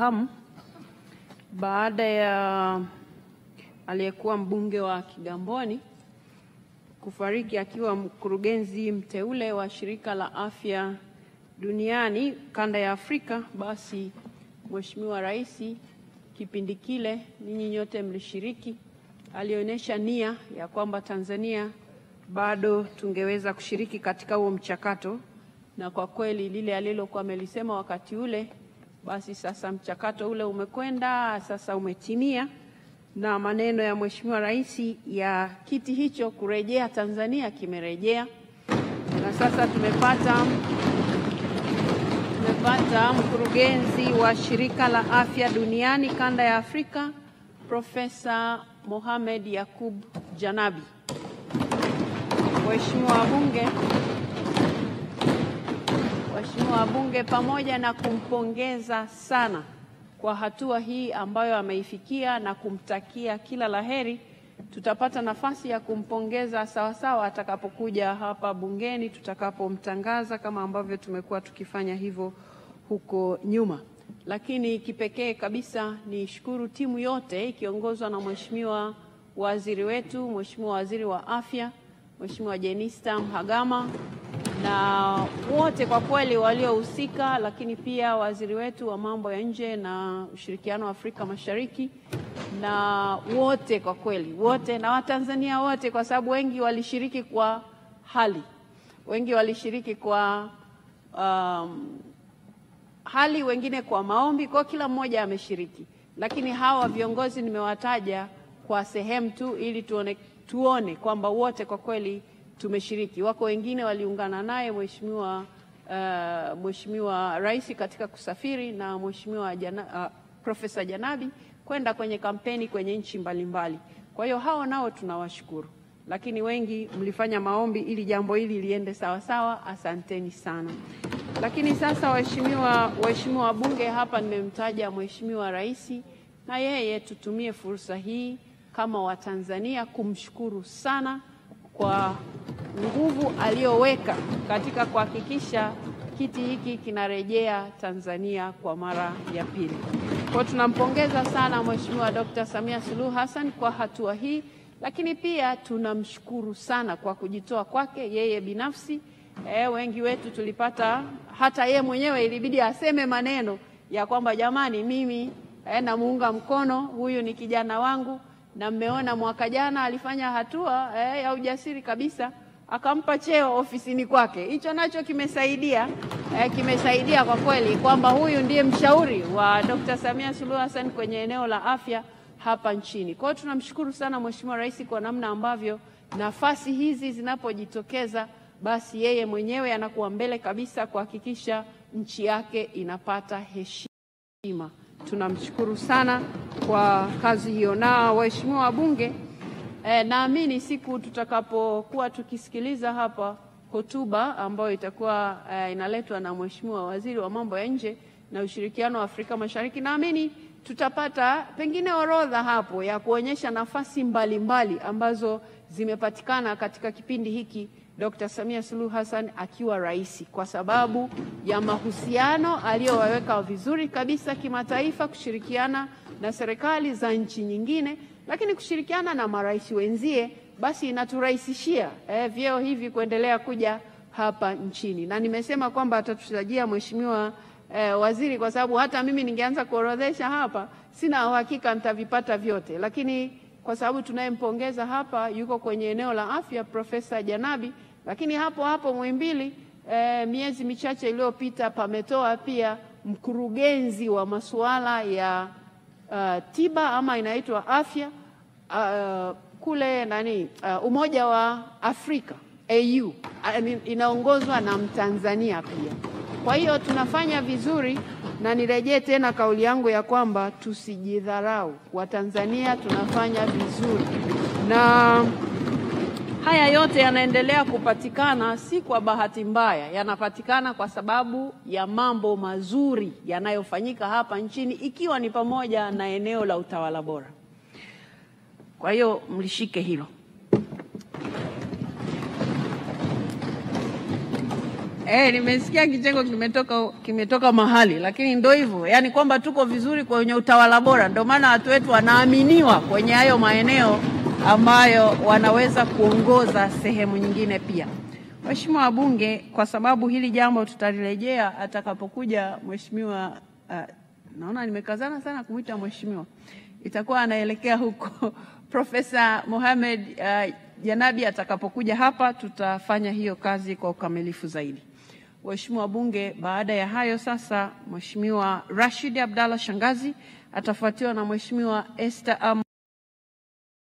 mnavyofahamu, baada ya aliyekuwa mbunge wa Kigamboni kufariki akiwa mkurugenzi mteule wa Shirika la Afya Duniani kanda ya Afrika, basi Mheshimiwa Rais kipindi kile, ninyi nyote mlishiriki, alionyesha nia ya kwamba Tanzania bado tungeweza kushiriki katika huo mchakato, na kwa kweli lile alilokuwa amelisema wakati ule, basi sasa mchakato ule umekwenda, sasa umetimia, na maneno ya Mheshimiwa Rais ya kiti hicho kurejea Tanzania kimerejea, na sasa tumepata mkurugenzi wa Shirika la Afya Duniani kanda ya Afrika, Profesa Mohamed Yakub Janabi. Waheshimiwa wabunge, pamoja na kumpongeza sana kwa hatua hii ambayo ameifikia na kumtakia kila laheri, tutapata nafasi ya kumpongeza sawasawa atakapokuja hapa bungeni tutakapomtangaza kama ambavyo tumekuwa tukifanya hivyo huko nyuma. Lakini kipekee kabisa ni shukuru timu yote ikiongozwa na Mheshimiwa Waziri wetu, Mheshimiwa Waziri wa Afya, Mheshimiwa Jenista Mhagama, na wote kwa kweli waliohusika, lakini pia waziri wetu wa mambo ya nje na ushirikiano wa Afrika Mashariki, na wote kwa kweli, wote na Watanzania wote, kwa sababu wengi walishiriki kwa hali, wengi walishiriki kwa hali, wengine kwa maombi, kwa kila mmoja ameshiriki. Lakini hawa viongozi nimewataja kwa sehemu tu ili tuone kwamba wote kwa kweli tumeshiriki. Wako wengine waliungana naye Mheshimiwa Rais katika kusafiri na Mheshimiwa Profesa Janabi kwenda kwenye kampeni kwenye nchi mbalimbali. Kwa hiyo hao nao tunawashukuru. Lakini wengi mlifanya maombi ili jambo hili liende sawa sawa, asanteni sana. Lakini sasa waheshimiwa wabunge, hapa nimemtaja Mheshimiwa Rais, na yeye tutumie fursa hii kama Watanzania kumshukuru sana kwa nguvu aliyoweka katika kuhakikisha kiti hiki kinarejea Tanzania kwa mara ya pili. Kwa tunampongeza sana Mheshimiwa Dr. Samia Suluhu Hassan kwa hatua hii, lakini pia tunamshukuru sana kwa kujitoa kwake yeye binafsi. Wengi wetu tulipata, hata yeye mwenyewe ilibidi aseme maneno ya kwamba jamani, mimi namuunga mkono, huyu ni kijana wangu. Na mmeona mwaka jana alifanya hatua ya ujasiri kabisa, akampa cheo ofisini kwake. Hicho nacho kimesaidia kwa kweli kwamba huyu ndiye mshauri wa Dr. Samia Suluhu Hassan kwenye eneo la afya hapa nchini. Kwa hiyo tunamshukuru sana Mheshimiwa Rais kwa namna ambavyo nafasi hizi zinapojitokeza, basi yeye mwenyewe anakuwa mbele kabisa kuhakikisha nchi yake inapata heshima. Tunamshukuru sana kwa kazi hiyo. Na waheshimiwa wabunge, naamini siku tutakapokuwa tukisikiliza hapa hotuba ambayo itakuwa inaletwa na Mheshimiwa Waziri wa mambo ya nje na ushirikiano wa Afrika Mashariki, naamini tutapata pengine orodha hapo ya kuonyesha nafasi mbalimbali ambazo zimepatikana katika kipindi hiki Dr. Samia Suluhu Hassan akiwa rais, kwa sababu ya mahusiano aliyoweka vizuri kabisa kimataifa, kushirikiana na serikali za nchi nyingine, lakini kushirikiana na marais wenzie, basi inaturahisishia vyeo hivi kuendelea kuja hapa nchini. Na nimesema kwamba atatutajia Mheshimiwa Waziri, kwa sababu hata mimi ningeanza kuorodhesha hapa sina uhakika nitavipata vyote, lakini kwa sababu tunayempongeza hapa yuko kwenye eneo la afya, Profesa Janabi. Lakini hapo Muhimbili miezi michache iliyopita pametoa pia mkurugenzi wa masuala ya tiba ama inaitwa afya kule Umoja wa Afrika AU, inaongozwa na Mtanzania pia. Kwa hiyo tunafanya vizuri, na nirejee tena kauli yangu ya kwamba tusijidharau. Watanzania tunafanya vizuri, na haya yote yanaendelea kupatikana si kwa bahati mbaya, yanapatikana kwa sababu ya mambo mazuri yanayofanyika hapa nchini, ikiwa ni pamoja na eneo la utawala bora. Kwa hiyo mlishike hilo. Nimesikia kicheko kimetoka mahali, lakini ndio hivyo. Yaani kwamba tuko vizuri kwenye utawala bora, ndio maana watu wetu wanaaminiwa kwenye hayo maeneo ambayo wanaweza kuongoza sehemu nyingine pia. Mheshimiwa wabunge, kwa sababu hili jambo tutalirejea atakapokuja mheshimiwa, naona nimekazana sana kumuita mheshimiwa, itakuwa anaelekea huko Profesa Mohamed Janabi atakapokuja hapa, tutafanya hiyo kazi kwa ukamilifu zaidi. Waheshimiwa wabunge, baada ya hayo sasa Mheshimiwa Rashid Abdalla Shangazi atafuatiwa na Mheshimiwa Esther